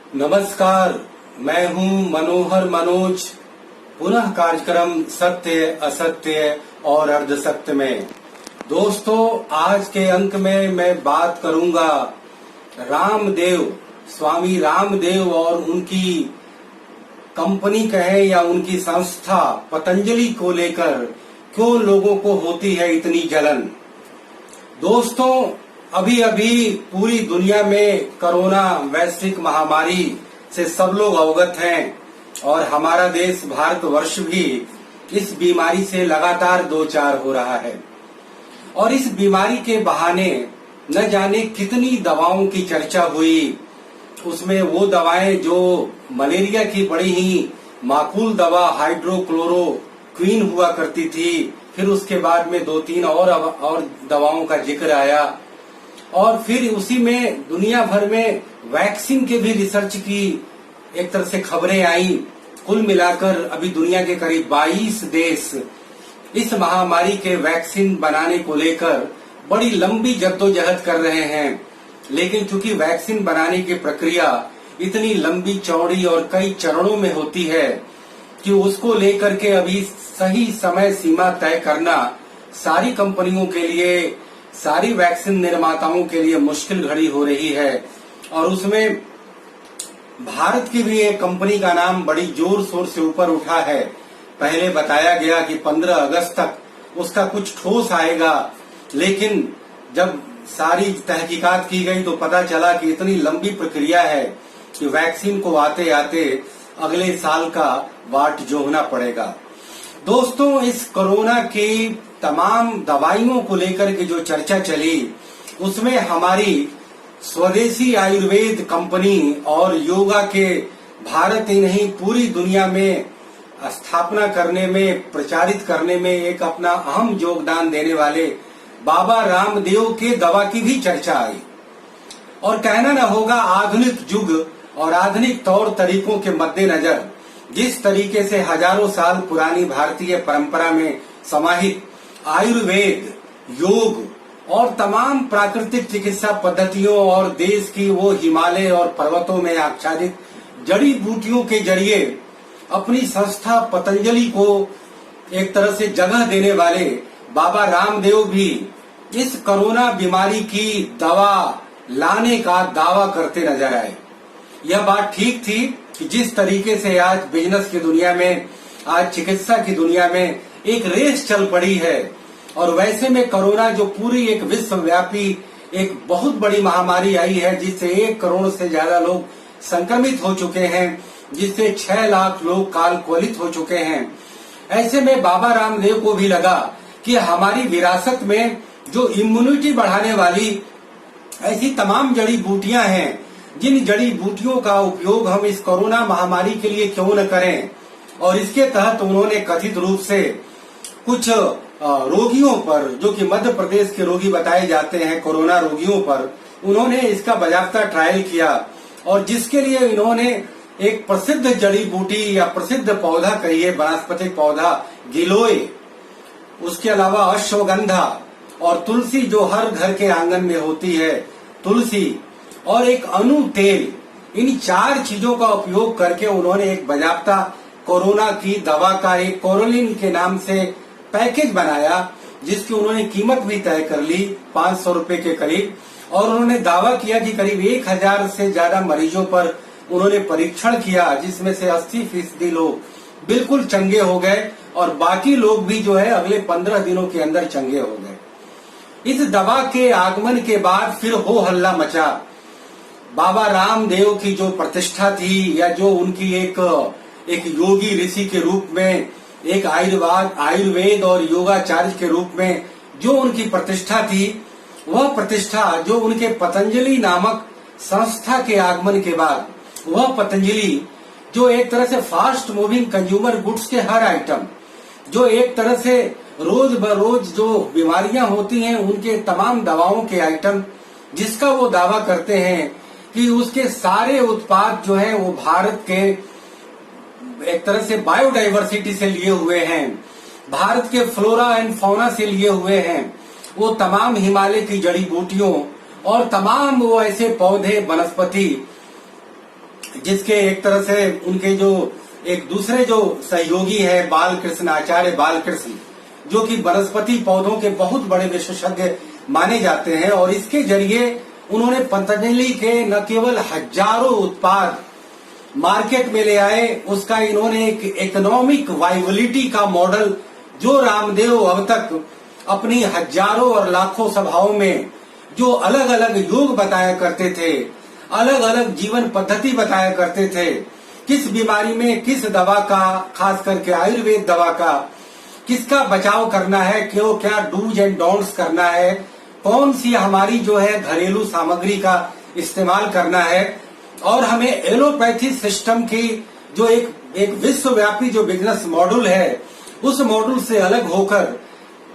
नमस्कार, मैं हूं मनोहर मनोज। पुनः कार्यक्रम सत्य असत्य और अर्धसत्य में। दोस्तों, आज के अंक में मैं बात करूंगा रामदेव, स्वामी रामदेव और उनकी कंपनी कहे या उनकी संस्था पतंजलि को लेकर क्यों लोगों को होती है इतनी जलन। दोस्तों, अभी अभी पूरी दुनिया में कोरोना वैश्विक महामारी से सब लोग अवगत हैं और हमारा देश भारतवर्ष भी इस बीमारी से लगातार दो चार हो रहा है। और इस बीमारी के बहाने न जाने कितनी दवाओं की चर्चा हुई। उसमें वो दवाएं जो मलेरिया की बड़ी ही माकूल दवा हाइड्रोक्लोरोक्विन हुआ करती थी, फिर उसके बाद में दो तीन और दवाओं का जिक्र आया और फिर उसी में दुनिया भर में वैक्सीन के भी रिसर्च की एक तरह से खबरें आई। कुल मिलाकर अभी दुनिया के करीब 22 देश इस महामारी के वैक्सीन बनाने को लेकर बड़ी लंबी जद्दोजहद कर रहे हैं। लेकिन चूंकि वैक्सीन बनाने की प्रक्रिया इतनी लंबी चौड़ी और कई चरणों में होती है कि उसको लेकर के अभी सही समय सीमा तय करना सारी कंपनियों के लिए, सारी वैक्सीन निर्माताओं के लिए मुश्किल घड़ी हो रही है। और उसमें भारत की भी एक कंपनी का नाम बड़ी जोर शोर से ऊपर उठा है। पहले बताया गया कि 15 अगस्त तक उसका कुछ ठोस आएगा, लेकिन जब सारी तहकीकात की गई तो पता चला कि इतनी लंबी प्रक्रिया है कि वैक्सीन को आते आते अगले साल का वाट जोहना पड़ेगा। दोस्तों, इस कोरोना की तमाम दवाइयों को लेकर के जो चर्चा चली उसमें हमारी स्वदेशी आयुर्वेद कंपनी और योगा के भारत ही नहीं पूरी दुनिया में स्थापना करने में, प्रचारित करने में एक अपना अहम योगदान देने वाले बाबा रामदेव के दवा की भी चर्चा आई। और कहना न होगा, आधुनिक युग और आधुनिक तौर तरीकों के मद्देनजर जिस तरीके से हजारों साल पुरानी भारतीय परंपरा में समाहित आयुर्वेद, योग और तमाम प्राकृतिक चिकित्सा पद्धतियों और देश की वो हिमालय और पर्वतों में आच्छादित जड़ी बूटियों के जरिए अपनी संस्था पतंजलि को एक तरह से जगह देने वाले बाबा रामदेव भी इस कोरोना बीमारी की दवा लाने का दावा करते नजर आए। यह बात ठीक थी कि जिस तरीके से आज बिजनेस की दुनिया में, आज चिकित्सा की दुनिया में एक रेस चल पड़ी है और वैसे में कोरोना जो पूरी एक विश्वव्यापी एक बहुत बड़ी महामारी आई है, जिससे 1 करोड़ से ज्यादा लोग संक्रमित हो चुके हैं, जिससे 6 लाख लोग कालकोलित हो चुके हैं। ऐसे में बाबा रामदेव को भी लगा कि हमारी विरासत में जो इम्यूनिटी बढ़ाने वाली ऐसी तमाम जड़ी बूटियां हैं, जिन जड़ी बूटियों का उपयोग हम इस कोरोना महामारी के लिए क्यों न करें। और इसके तहत उन्होंने कथित रूप से कुछ रोगियों पर, जो कि मध्य प्रदेश के रोगी बताए जाते हैं, कोरोना रोगियों पर उन्होंने इसका बाजाबता ट्रायल किया और जिसके लिए इन्होंने एक प्रसिद्ध जड़ी बूटी या प्रसिद्ध पौधा कहिए, वनस्पतिक पौधा गिलोय, उसके अलावा अश्वगंधा और तुलसी जो हर घर के आंगन में होती है, तुलसी और एक अनु तेल, इन 4 चीजों का उपयोग करके उन्होंने एक बाजाबता कोरोना की दवा का एक कोरोलिन के नाम से पैकेज बनाया, जिसकी उन्होंने कीमत भी तय कर ली 500 रुपए के करीब। और उन्होंने दावा किया कि करीब 1000 से ज्यादा मरीजों पर उन्होंने परीक्षण किया, जिसमें से 80% लोग बिल्कुल चंगे हो गए और बाकी लोग भी जो है अगले 15 दिनों के अंदर चंगे हो गए। इस दवा के आगमन के बाद फिर हो हल्ला मचा। बाबा रामदेव की जो प्रतिष्ठा थी, या जो उनकी एक योगी ऋषि के रूप में, एक आयुर्वेद और योगाचार्य के रूप में जो उनकी प्रतिष्ठा थी, वह प्रतिष्ठा जो उनके पतंजलि नामक संस्था के आगमन के बाद, वह पतंजलि जो एक तरह से फास्ट मूविंग कंज्यूमर गुड्स के हर आइटम, जो एक तरह से रोज बरोज जो बीमारियां होती हैं उनके तमाम दवाओं के आइटम, जिसका वो दावा करते हैं कि उसके सारे उत्पाद जो है वो भारत के एक तरह से बायोडाइवर्सिटी से लिए हुए हैं, भारत के फ्लोरा एंड फौना से लिए हुए हैं, वो तमाम हिमालय की जड़ी बूटियों और तमाम वो ऐसे पौधे वनस्पति जिसके एक तरह से उनके जो एक दूसरे जो सहयोगी है बालकृष्ण, आचार्य बालकृष्ण, जो कि वनस्पति पौधों के बहुत बड़े विशेषज्ञ माने जाते हैं, और इसके जरिए उन्होंने पतंजलि के न केवल हजारों उत्पाद मार्केट में ले आए, उसका इन्होंने एक इकोनॉमिक वाइबिलिटी का मॉडल, जो रामदेव अब तक अपनी हजारों और लाखों सभाओं में जो अलग अलग योग बताया करते थे, अलग अलग जीवन पद्धति बताया करते थे, किस बीमारी में किस दवा का, खास करके आयुर्वेद दवा का किसका बचाव करना है, क्यों, क्या डूज एंड डोंट्स करना है, कौन सी हमारी जो है घरेलू सामग्री का इस्तेमाल करना है, और हमें एलोपैथी सिस्टम की जो एक विश्वव्यापी जो बिजनेस मॉडल है, उस मॉडल से अलग होकर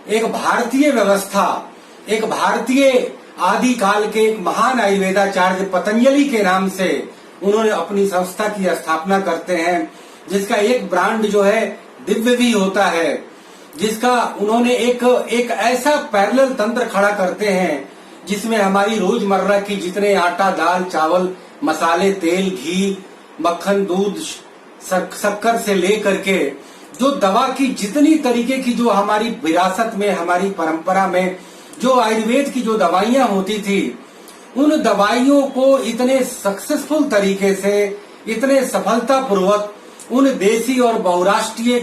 एक भारतीय व्यवस्था, एक भारतीय आदि काल के एक महान आयुर्वेदाचार्य पतंजलि के नाम से उन्होंने अपनी संस्था की स्थापना करते हैं, जिसका एक ब्रांड जो है दिव्य भी होता है, जिसका उन्होंने एक ऐसा पैरेलल तंत्र खड़ा करते हैं जिसमें हमारी रोजमर्रा की जितने आटा, दाल, चावल, मसाले, तेल, घी, मक्खन, दूध, शक्कर से लेकर के जो दवा की जितनी तरीके की जो हमारी विरासत में, हमारी परंपरा में जो आयुर्वेद की जो दवाइयां होती थी, उन दवाइयों को इतने सक्सेसफुल तरीके से, इतने सफलतापूर्वक उन देसी और बहुराष्ट्रीय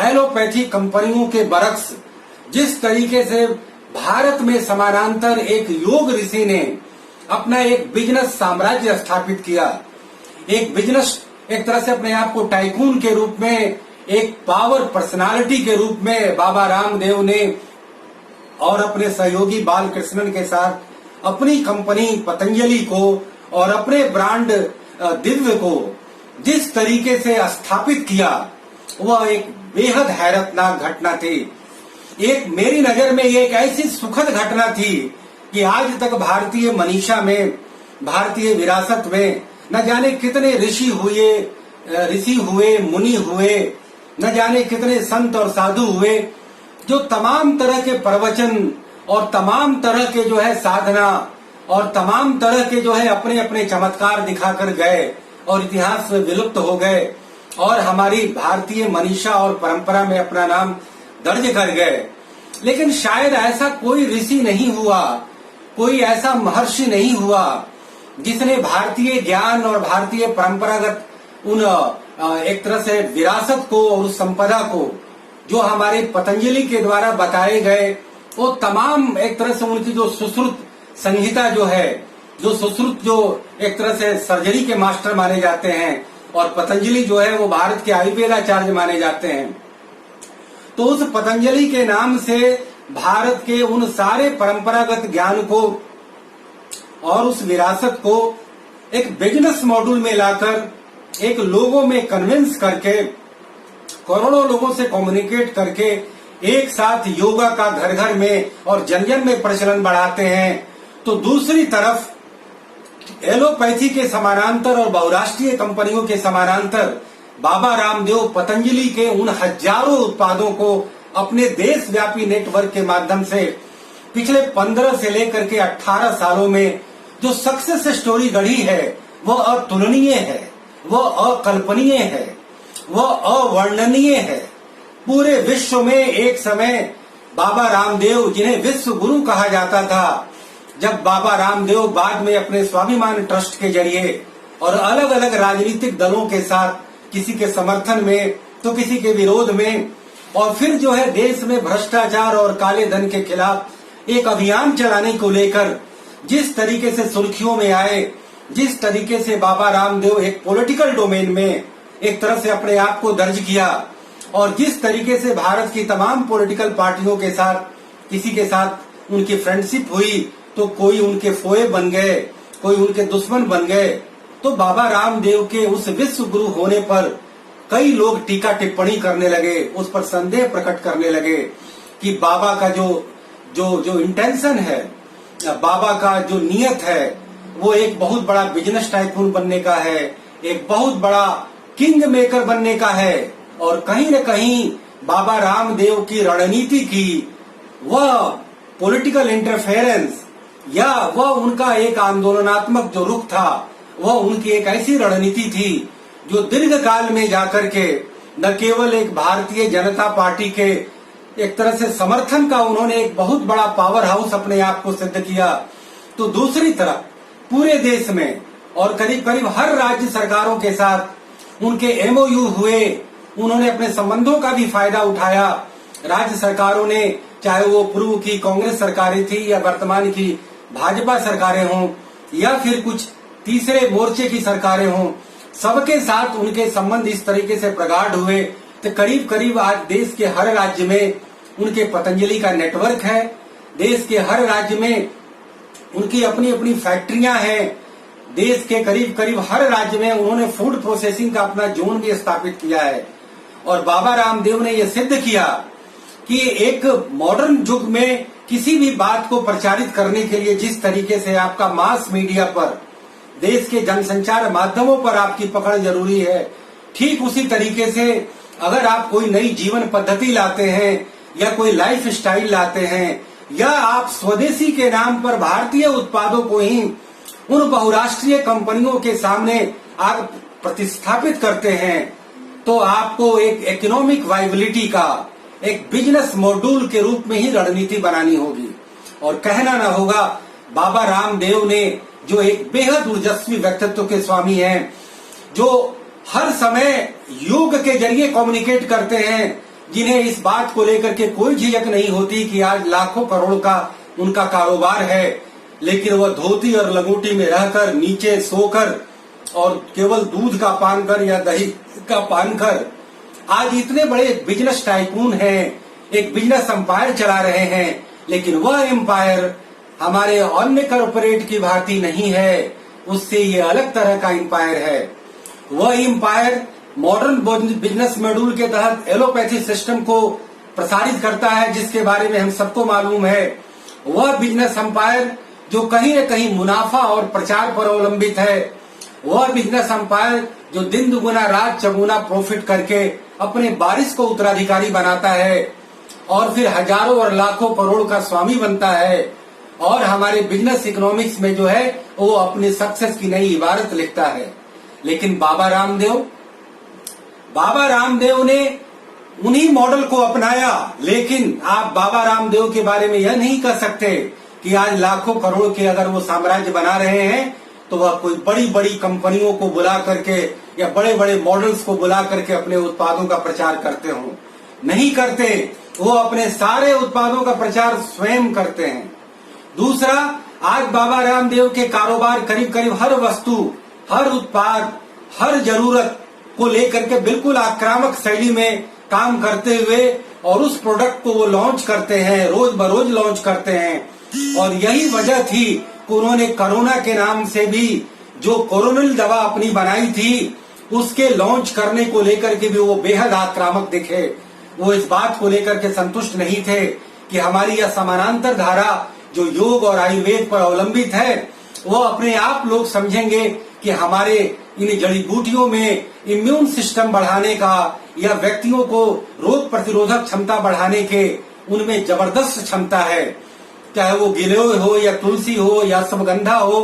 एलोपैथी कंपनियों के बरक्स जिस तरीके से भारत में समानांतर एक योग ऋषि ने अपना एक बिजनेस साम्राज्य स्थापित किया, एक बिजनेस, एक तरह से अपने आप को टाइकून के रूप में, एक पावर पर्सनालिटी के रूप में बाबा रामदेव ने और अपने सहयोगी बालकृष्णन के साथ अपनी कंपनी पतंजलि को और अपने ब्रांड दिव्य को जिस तरीके से स्थापित किया, वह एक बेहद हैरतनाक घटना थी। एक मेरी नजर में ये एक ऐसी सुखद घटना थी कि आज तक भारतीय मनीषा में, भारतीय विरासत में न जाने कितने ऋषि हुए, मुनि हुए, न जाने कितने संत और साधु हुए, जो तमाम तरह के प्रवचन और तमाम तरह के जो है साधना और तमाम तरह के जो है अपने अपने चमत्कार दिखाकर गए और इतिहास में विलुप्त हो गए और हमारी भारतीय मनीषा और परंपरा में अपना नाम दर्ज कर गए। लेकिन शायद ऐसा कोई ऋषि नहीं हुआ, कोई ऐसा महर्षि नहीं हुआ जिसने भारतीय ज्ञान और भारतीय परंपरागत उन एक तरह से विरासत को और उस संपदा को जो हमारे पतंजलि के द्वारा बताए गए, वो तमाम एक तरह से उनकी जो सुश्रुत संहिता जो है, जो सुश्रुत जो एक तरह से सर्जरी के मास्टर माने जाते हैं, और पतंजलि जो है वो भारत के आयुर्वेदाचार्य माने जाते हैं। तो उस पतंजलि के नाम से भारत के उन सारे परंपरागत ज्ञान को और उस विरासत को एक बिजनेस मॉडल में लाकर, एक लोगों में कन्विंस करके, करोड़ों लोगों से कम्युनिकेट करके एक साथ योगा का घर घर में और जन जन में प्रचलन बढ़ाते हैं, तो दूसरी तरफ एलोपैथी के समानांतर और बहुराष्ट्रीय कंपनियों के समानांतर बाबा रामदेव पतंजलि के उन हजारों उत्पादों को अपने देशव्यापी नेटवर्क के माध्यम से पिछले 15 से लेकर के 18 सालों में जो सक्सेस स्टोरी गढ़ी है, वह अतुलनीय है, वह अकल्पनीय है, वह अवर्णनीय है। पूरे विश्व में एक समय बाबा रामदेव, जिन्हें विश्व गुरु कहा जाता था, जब बाबा रामदेव बाद में अपने स्वाभिमान ट्रस्ट के जरिए और अलग अलग राजनीतिक दलों के साथ, किसी के समर्थन में तो किसी के विरोध में, और फिर जो है देश में भ्रष्टाचार और काले धन के खिलाफ एक अभियान चलाने को लेकर जिस तरीके से सुर्खियों में आए, जिस तरीके से बाबा रामदेव एक पॉलिटिकल डोमेन में एक तरह से अपने आप को दर्ज किया, और जिस तरीके से भारत की तमाम पॉलिटिकल पार्टियों के साथ किसी के साथ उनकी फ्रेंडशिप हुई, तो कोई उनके फोए बन गए, कोई उनके दुश्मन बन गए। तो बाबा रामदेव के उस विश्व गुरु होने पर कई लोग टीका टिप्पणी करने लगे, उस पर संदेह प्रकट करने लगे कि बाबा का जो इंटेंशन है, बाबा का जो नियत है, वो एक बहुत बड़ा बिजनेस टाइकून बनने का है, एक बहुत बड़ा किंग मेकर बनने का है, और कहीं न कहीं बाबा रामदेव की रणनीति की वह पॉलिटिकल इंटरफेरेंस या वह उनका एक आंदोलनात्मक जो रुख था, वह उनकी एक ऐसी रणनीति थी जो दीर्घ काल में जाकर के न केवल एक भारतीय जनता पार्टी के एक तरह से समर्थन का उन्होंने एक बहुत बड़ा पावर हाउस अपने आप को सिद्ध किया, तो दूसरी तरफ पूरे देश में और करीब करीब हर राज्य सरकारों के साथ उनके एमओयू हुए, उन्होंने अपने संबंधों का भी फायदा उठाया। राज्य सरकारों ने, चाहे वो पूर्व की कांग्रेस सरकारें थी या वर्तमान की भाजपा सरकारें हों या फिर कुछ तीसरे मोर्चे की सरकारें हों, सबके साथ उनके संबंध इस तरीके से प्रगाढ़ हुए तो करीब करीब आज देश के हर राज्य में उनके पतंजलि का नेटवर्क है। देश के हर राज्य में उनकी अपनी अपनी फैक्ट्रियां हैं। देश के करीब करीब हर राज्य में उन्होंने फूड प्रोसेसिंग का अपना जोन भी स्थापित किया है। और बाबा रामदेव ने यह सिद्ध किया कि एक मॉडर्न युग में किसी भी बात को प्रचारित करने के लिए जिस तरीके से आपका मास मीडिया पर, देश के जनसंचार माध्यमों पर आपकी पकड़ जरूरी है, ठीक उसी तरीके से अगर आप कोई नई जीवन पद्धति लाते हैं या कोई लाइफ स्टाइल लाते हैं या आप स्वदेशी के नाम पर भारतीय उत्पादों को ही उन बहुराष्ट्रीय कंपनियों के सामने आप प्रतिस्थापित करते हैं, तो आपको एक इकोनॉमिक वाइबिलिटी का एक बिजनेस मॉड्यूल के रूप में ही रणनीति बनानी होगी। और कहना ना होगा, बाबा रामदेव ने जो एक बेहद ऊर्जस्वी व्यक्तित्व के स्वामी हैं, जो हर समय योग के जरिए कम्युनिकेट करते हैं, जिन्हें इस बात को लेकर के कोई झिझक नहीं होती कि आज लाखों करोड़ का उनका कारोबार है, लेकिन वह धोती और लंगोटी में रहकर नीचे सोकर और केवल दूध का पान कर या दही का पान कर आज इतने बड़े बिजनेस टाइकून हैं, एक बिजनेस एम्पायर चला रहे हैं। लेकिन वह एम्पायर हमारे अन्य कॉर्पोरेट की भांति नहीं है, उससे ये अलग तरह का एम्पायर है। वह एम्पायर मॉडर्न बिजनेस मॉड्यूल के तहत एलोपैथी सिस्टम को प्रसारित करता है, जिसके बारे में हम सबको मालूम है। वह बिजनेस एम्पायर जो कहीं न कहीं मुनाफा और प्रचार पर अवलंबित है। वह बिजनेस एम्पायर जो दिन दुगुना रात चौगुना प्रॉफिट करके अपने बारिश को उत्तराधिकारी बनाता है और फिर हजारों और लाखों करोड़ का स्वामी बनता है। और हमारे बिजनेस इकोनॉमिक्स में जो है वो अपने सक्सेस की नई इबारत लिखता है। लेकिन बाबा रामदेव ने उन्हीं मॉडल को अपनाया। लेकिन आप बाबा रामदेव के बारे में यह नहीं कह सकते कि आज लाखों करोड़ के अगर वो साम्राज्य बना रहे हैं तो वह कोई बड़ी बड़ी कंपनियों को बुला करके या बड़े बड़े मॉडल्स को बुला करके अपने उत्पादों का प्रचार करते हो, नहीं करते। वो अपने सारे उत्पादों का प्रचार स्वयं करते हैं। दूसरा, आज बाबा रामदेव के कारोबार करीब करीब हर वस्तु, हर उत्पाद, हर जरूरत को लेकर के बिल्कुल आक्रामक शैली में काम करते हुए और उस प्रोडक्ट को वो लॉन्च करते हैं, रोज बरोज लॉन्च करते हैं। और यही वजह थी कि उन्होंने कोरोना के नाम से भी जो कोरोनिल दवा अपनी बनाई थी, उसके लॉन्च करने को लेकर के भी वो बेहद आक्रामक दिखे। वो इस बात को लेकर के संतुष्ट नहीं थे कि हमारी यह समानांतर धारा जो योग और आयुर्वेद पर अवलंबित है, वो अपने आप लोग समझेंगे कि हमारे इन जड़ी बूटियों में इम्यून सिस्टम बढ़ाने का या व्यक्तियों को रोग प्रतिरोधक क्षमता बढ़ाने के उनमें जबरदस्त क्षमता है। चाहे वो गिलोय हो या तुलसी हो या अश्वगंधा हो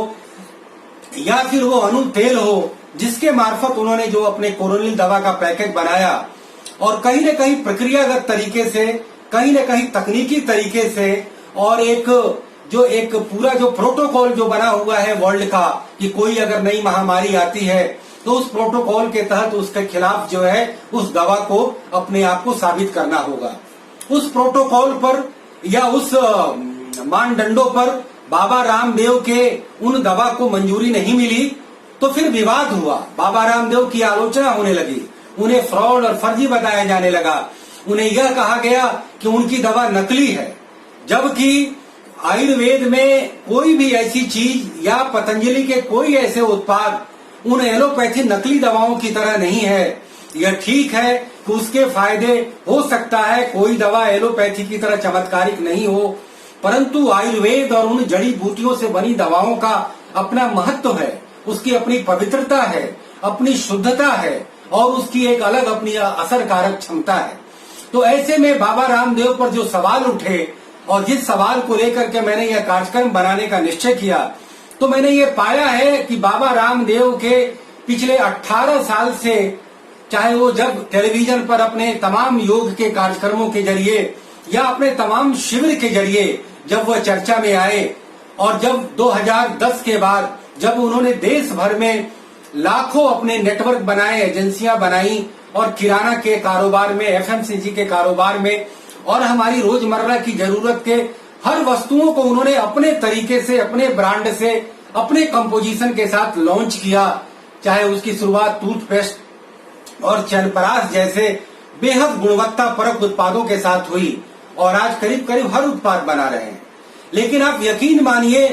या फिर वो अनु तेल हो, जिसके मार्फत उन्होंने जो अपने कोरोनिल दवा का पैकेज बनाया और कहीं न कहीं प्रक्रियागत तरीके से, कहीं न कहीं तकनीकी तरीके से और एक पूरा जो प्रोटोकॉल जो बना हुआ है वर्ल्ड का कि कोई अगर नई महामारी आती है तो उस प्रोटोकॉल के तहत उसके खिलाफ जो है उस दवा को अपने आप को साबित करना होगा। उस प्रोटोकॉल पर या उस मानदंडों पर बाबा रामदेव के उन दवा को मंजूरी नहीं मिली तो फिर विवाद हुआ। बाबा रामदेव की आलोचना होने लगी, उन्हें फ्रॉड और फर्जी बताया जाने लगा। उन्हें यह कहा गया कि उनकी दवा नकली है, जबकि आयुर्वेद में कोई भी ऐसी चीज या पतंजलि के कोई ऐसे उत्पाद उन एलोपैथी नकली दवाओं की तरह नहीं है। यह ठीक है कि उसके फायदे हो सकता है, कोई दवा एलोपैथी की तरह चमत्कारिक नहीं हो, परंतु आयुर्वेद और उन जड़ी बूटियों से बनी दवाओं का अपना महत्व है, उसकी अपनी पवित्रता है, अपनी शुद्धता है और उसकी एक अलग अपनी असरकारक क्षमता है। तो ऐसे में बाबा रामदेव पर जो सवाल उठे और जिस सवाल को लेकर के मैंने यह कार्यक्रम बनाने का निश्चय किया तो मैंने ये पाया है कि बाबा रामदेव के पिछले 18 साल से, चाहे वो जब टेलीविजन पर अपने तमाम योग के कार्यक्रमों के जरिए या अपने तमाम शिविर के जरिए जब वह चर्चा में आए, और जब 2010 के बाद जब उन्होंने देश भर में लाखों अपने नेटवर्क बनाए, एजेंसियां बनाई, और किराना के कारोबार में, एफएमसीजी के कारोबार में, और हमारी रोजमर्रा की जरूरत के हर वस्तुओं को उन्होंने अपने तरीके से, अपने ब्रांड से, अपने कंपोजिशन के साथ लॉन्च किया। चाहे उसकी शुरुआत टूथपेस्ट और च्यवनप्राश जैसे बेहद गुणवत्ता परक उत्पादों के साथ हुई, और आज करीब करीब हर उत्पाद बना रहे हैं। लेकिन आप यकीन मानिए,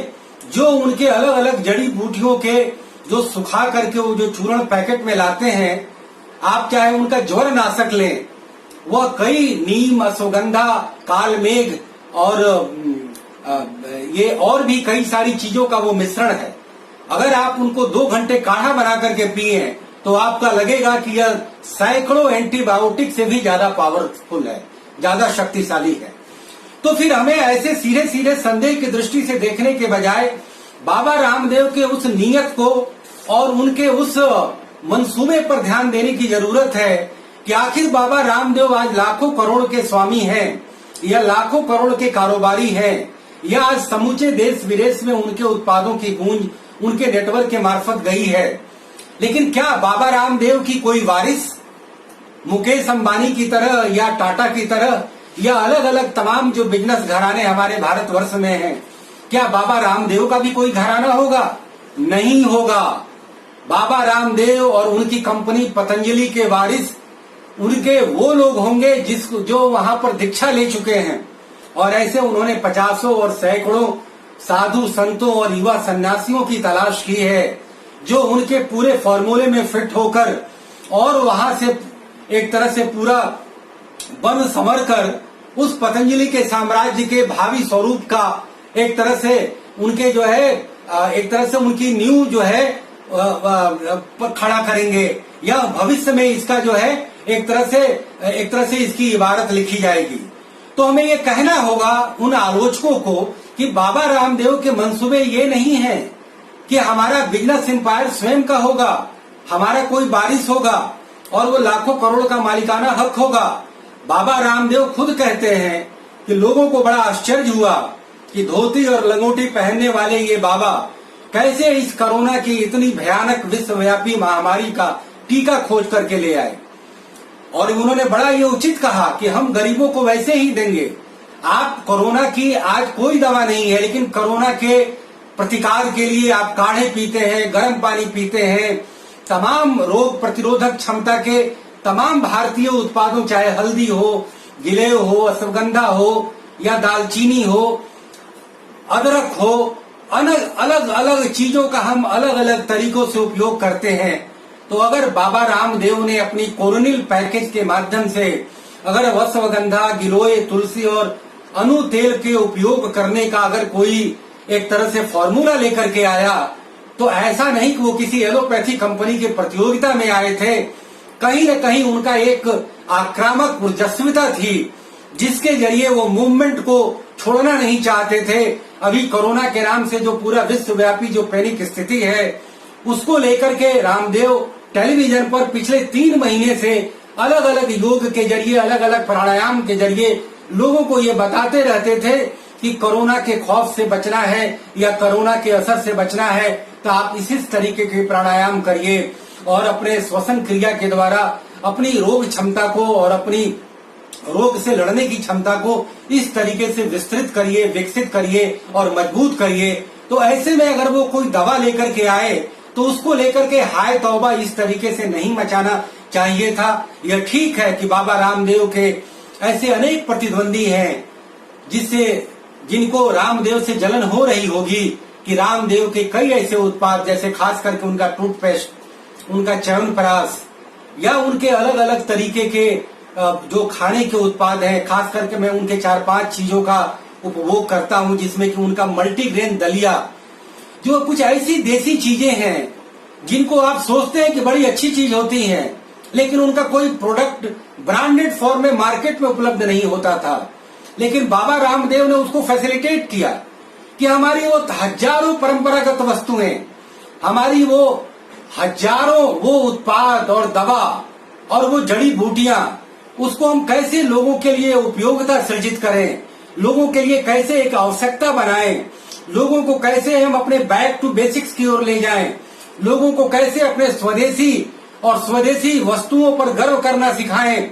जो उनके अलग अलग जड़ी बूटियों के जो सुखा करके वो जो चूर्ण पैकेट में लाते हैं, आप चाहे उनका ज्वर नाशक लें, वह कई नीम, अश्वगंधा, कालमेघ और ये और भी कई सारी चीजों का वो मिश्रण है। अगर आप उनको 2 घंटे काढ़ा बना करके पिए तो आपका लगेगा कि यह सैकड़ों एंटीबायोटिक से भी ज्यादा पावरफुल है, ज्यादा शक्तिशाली है। तो फिर हमें ऐसे सीधे सीधे संदेह की दृष्टि से देखने के बजाय बाबा रामदेव के उस नीयत को और उनके उस मंसूबे पर ध्यान देने की जरूरत है कि आखिर बाबा रामदेव आज लाखों करोड़ के स्वामी हैं, या लाखों करोड़ के कारोबारी हैं, या आज समूचे देश विदेश में उनके उत्पादों की गूंज उनके नेटवर्क के मार्फत गई है। लेकिन क्या बाबा रामदेव की कोई वारिस मुकेश अंबानी की तरह या टाटा की तरह या अलग अलग तमाम जो बिजनेस घराने हमारे भारतवर्ष में हैं, क्या बाबा रामदेव का भी कोई घराना होगा? नहीं होगा। बाबा रामदेव और उनकी कंपनी पतंजलि के वारिस उनके वो लोग होंगे जो वहां पर दीक्षा ले चुके हैं, और ऐसे उन्होंने 50 और सैकड़ों साधु संतों और युवा सन्यासियों की तलाश की है, जो उनके पूरे फॉर्मूले में फिट होकर और वहां से एक तरह से पूरा बन संवर कर उस पतंजलि के साम्राज्य के भावी स्वरूप का एक तरह से उनके जो है एक तरह से उनकी नींव जो है खड़ा करेंगे, या भविष्य में इसका जो है एक तरह से इसकी इबारत लिखी जाएगी। तो हमें ये कहना होगा उन आलोचकों को कि बाबा रामदेव के मंसूबे ये नहीं है कि हमारा बिजनेस एम्पायर स्वयं का होगा, हमारा कोई वारिस होगा और वो लाखों करोड़ का मालिकाना हक होगा। बाबा रामदेव खुद कहते हैं कि लोगों को बड़ा आश्चर्य हुआ कि धोती और लंगोटी पहनने वाले ये बाबा कैसे इस कोरोना की इतनी भयानक विश्वव्यापी महामारी का टीका खोज करके ले आए, और उन्होंने बड़ा ये उचित कहा कि हम गरीबों को वैसे ही देंगे। आप कोरोना की आज कोई दवा नहीं है, लेकिन कोरोना के प्रतिकार के लिए आप काढ़े पीते हैं, गर्म पानी पीते हैं, तमाम रोग प्रतिरोधक क्षमता के तमाम भारतीय उत्पादों, चाहे हल्दी हो, गिलेव हो, अश्वगंधा हो या दालचीनी हो, अदरक हो, अलग अलग चीजों का हम अलग अलग तरीकों से उपयोग करते हैं। तो अगर बाबा रामदेव ने अपनी कोरोनिल पैकेज के माध्यम से अगर अश्वगंधा, गिलोय, तुलसी और अनु तेल के उपयोग करने का अगर कोई एक तरह से फॉर्मूला लेकर के आया, तो ऐसा नहीं कि वो किसी एलोपैथी कंपनी की प्रतियोगिता में आए थे। कहीं न कहीं उनका एक आक्रामक ऊर्जस्विता थी, जिसके जरिए वो मूवमेंट को छोड़ना नहीं चाहते थे। अभी कोरोना के नाम से जो पूरा विश्वव्यापी जो पैनिक स्थिति है, उसको लेकर के रामदेव टेलीविजन पर पिछले 3 महीने से अलग अलग योग के जरिए, अलग अलग प्राणायाम के जरिए लोगों को ये बताते रहते थे कि कोरोना के खौफ से बचना है या कोरोना के असर से बचना है, तो आप इसी तरीके के प्राणायाम करिए और अपने श्वसन क्रिया के द्वारा अपनी रोग क्षमता को और अपनी रोग से लड़ने की क्षमता को इस तरीके से विस्तृत करिए, विकसित करिए और मजबूत करिए। तो ऐसे में अगर वो कोई दवा लेकर के आए तो उसको लेकर के हाय तौबा इस तरीके से नहीं मचाना चाहिए था। यह ठीक है कि बाबा रामदेव के ऐसे अनेक प्रतिद्वंदी हैं जिनको रामदेव से जलन हो रही होगी कि रामदेव के कई ऐसे उत्पाद, जैसे खास करके उनका टूथपेस्ट, उनका च्यवनप्राश या उनके अलग अलग तरीके के जो खाने के उत्पाद हैं, खास करके मैं उनके 4-5 चीजों का उपभोग करता हूं, जिसमें कि उनका मल्टीग्रेन दलिया, जो कुछ ऐसी देसी चीजें हैं जिनको आप सोचते हैं कि बड़ी अच्छी चीज होती हैं, लेकिन उनका कोई प्रोडक्ट ब्रांडेड फॉर्म में मार्केट में उपलब्ध नहीं होता था। लेकिन बाबा रामदेव ने उसको फैसिलिटेट किया कि हमारी वो हजारों परंपरागत वस्तुएं, हमारी वो हजारों वो उत्पाद और दवा और वो जड़ी बूटियां, उसको हम कैसे लोगों के लिए उपयोगिता सृजित करें, लोगों के लिए कैसे एक आवश्यकता बनाएं, लोगों को कैसे हम अपने बैक टू बेसिक्स की ओर ले जाएं, लोगों को कैसे अपने स्वदेशी और स्वदेशी वस्तुओं पर गर्व करना सिखाएं,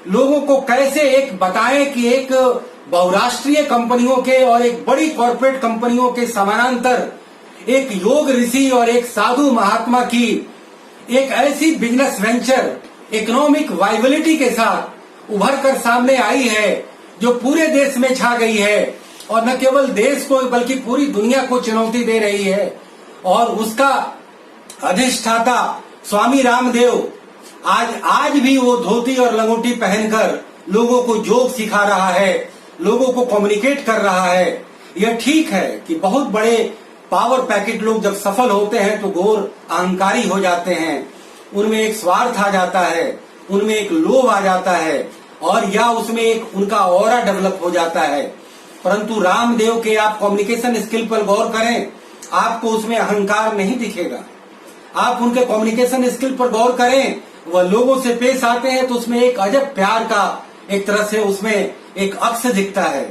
लोगों को कैसे एक बताएं कि एक बहुराष्ट्रीय कंपनियों के और एक बड़ी कॉरपोरेट कंपनियों के समानांतर एक योग ऋषि और एक साधु महात्मा की एक ऐसी बिजनेस वेंचर इकोनॉमिक वाइबिलिटी के साथ उभर कर सामने आई है जो पूरे देश में छा गई है और न केवल देश को बल्कि पूरी दुनिया को चुनौती दे रही है। और उसका अधिष्ठाता स्वामी रामदेव आज भी वो धोती और लंगोटी पहनकर लोगों को योग सिखा रहा है, लोगों को कम्युनिकेट कर रहा है। यह ठीक है कि बहुत बड़े पावर पैकेट लोग जब सफल होते हैं तो घोर अहंकारी हो जाते हैं, उनमें एक स्वार्थ आ जाता है, उनमें एक लोभ आ जाता है और या उसमें एक उनका ऑरा डेवलप हो जाता है। परंतु रामदेव के आप कम्युनिकेशन स्किल पर गौर करें, आपको उसमें अहंकार नहीं दिखेगा। आप उनके कम्युनिकेशन स्किल पर गौर करें, वह लोगों से पेश आते हैं तो उसमें एक अजब प्यार का एक तरह से उसमें एक अक्स दिखता है।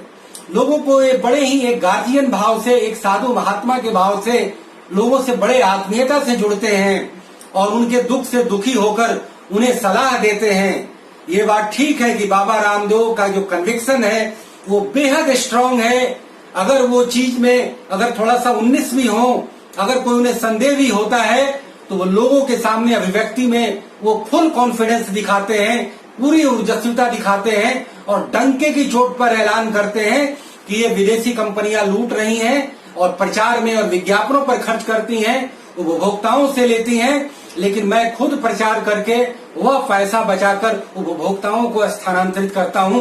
लोगों को एक बड़े ही एक गार्जियन भाव से, एक साधु महात्मा के भाव से लोगों से बड़े आत्मीयता से जुड़ते हैं और उनके दुख से दुखी होकर उन्हें सलाह देते हैं। ये बात ठीक है कि बाबा रामदेव का जो कन्विक्शन है वो बेहद स्ट्रांग है। अगर वो चीज में अगर थोड़ा सा 19 भी हो, अगर कोई उन्हें संदेह भी होता है तो वो लोगों के सामने अभिव्यक्ति में वो फुल कॉन्फिडेंस दिखाते हैं, पूरी ऊर्जस्विता दिखाते हैं और डंके की चोट पर ऐलान करते हैं कि ये विदेशी कंपनियां लूट रही हैं और प्रचार में और विज्ञापनों पर खर्च करती हैं, उपभोक्ताओं से लेती हैं, लेकिन मैं खुद प्रचार करके वह पैसा बचाकर उपभोक्ताओं को स्थानांतरित करता हूं।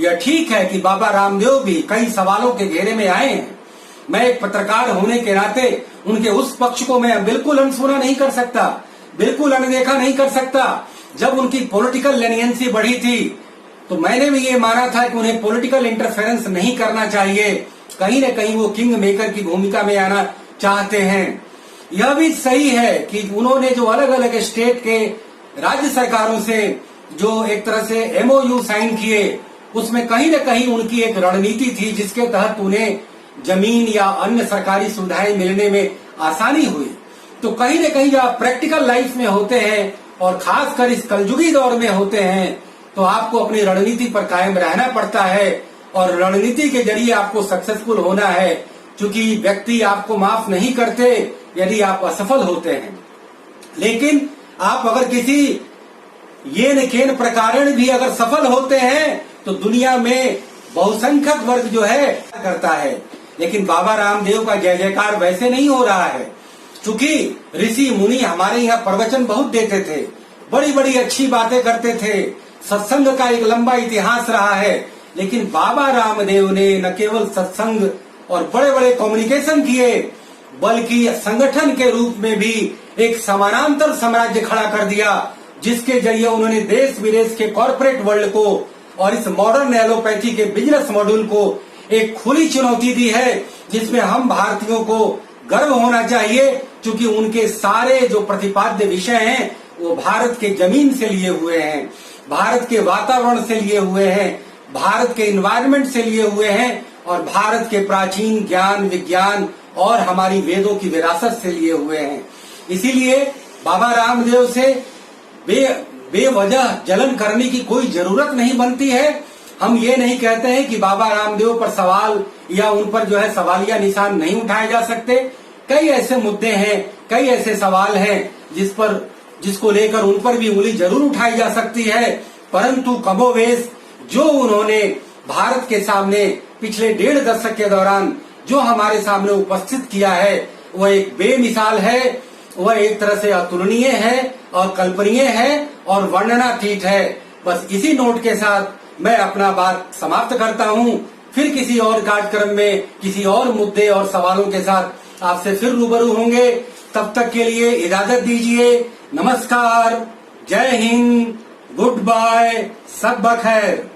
यह ठीक है कि बाबा रामदेव भी कई सवालों के घेरे में आए हैं। मैं एक पत्रकार होने के नाते उनके उस पक्ष को मैं बिल्कुल अनसुना नहीं कर सकता, बिल्कुल अनदेखा नहीं कर सकता। जब उनकी पॉलिटिकल लेनियंसी बढ़ी थी तो मैंने भी ये माना था कि उन्हें पॉलिटिकल इंटरफेरेंस नहीं करना चाहिए, कहीं न कहीं वो किंग मेकर की भूमिका में आना चाहते हैं। यह भी सही है कि उन्होंने जो अलग अलग स्टेट के राज्य सरकारों से जो एक तरह से एमओयू साइन किए, उसमें कहीं न कहीं उनकी एक रणनीति थी जिसके तहत उन्हें जमीन या अन्य सरकारी सुविधाएं मिलने में आसानी हुई। तो कहीं न कहीं जब आप प्रैक्टिकल लाइफ में होते हैं और खासकर इस कलयुगी दौर में होते हैं तो आपको अपनी रणनीति पर कायम रहना पड़ता है और रणनीति के जरिए आपको सक्सेसफुल होना है, क्योंकि व्यक्ति आपको माफ नहीं करते यदि आप असफल होते हैं। लेकिन आप अगर किसी येन केन प्रकारण भी अगर सफल होते हैं तो दुनिया में बहुसंख्यक वर्ग जो है करता है। लेकिन बाबा रामदेव का जय जयकार वैसे नहीं हो रहा है, क्योंकि ऋषि मुनि हमारे यहाँ प्रवचन बहुत देते थे, बड़ी बड़ी अच्छी बातें करते थे, सत्संग का एक लंबा इतिहास रहा है। लेकिन बाबा रामदेव ने न केवल सत्संग और बड़े बड़े कम्युनिकेशन किए, बल्कि संगठन के रूप में भी एक समानांतर साम्राज्य खड़ा कर दिया, जिसके जरिए उन्होंने देश विदेश के कॉरपोरेट वर्ल्ड को और इस मॉडर्न एलोपैथी के बिजनेस मॉड्यूल को एक खुली चुनौती दी है, जिसमें हम भारतीयों को गर्व होना चाहिए, क्योंकि उनके सारे जो प्रतिपाद्य विषय हैं वो भारत के जमीन से लिए हुए हैं, भारत के वातावरण से लिए हुए हैं, भारत के इन्वायरमेंट से लिए हुए हैं और भारत के प्राचीन ज्ञान विज्ञान और हमारी वेदों की विरासत से लिए हुए हैं। इसीलिए बाबा रामदेव से बेवजह जलन करने की कोई जरूरत नहीं बनती है। हम ये नहीं कहते हैं कि बाबा रामदेव पर सवाल या उन पर जो है सवालिया निशान नहीं उठाए जा सकते। कई ऐसे मुद्दे हैं, कई ऐसे सवाल हैं जिसको लेकर उन पर भी उंगली जरूर उठाई जा सकती है, परंतु कमोवेश जो उन्होंने भारत के सामने पिछले 1.5 दशक के दौरान जो हमारे सामने उपस्थित किया है वह एक बेमिसाल है, वह एक तरह से अतुलनीय है और कल्पनीय है और वर्णनातीत है। बस इसी नोट के साथ मैं अपना बात समाप्त करता हूँ। फिर किसी और कार्यक्रम में किसी और मुद्दे और सवालों के साथ आपसे फिर रूबरू होंगे। तब तक के लिए इजाजत दीजिए। नमस्कार, जय हिंद, गुड बाय, सब बखैर।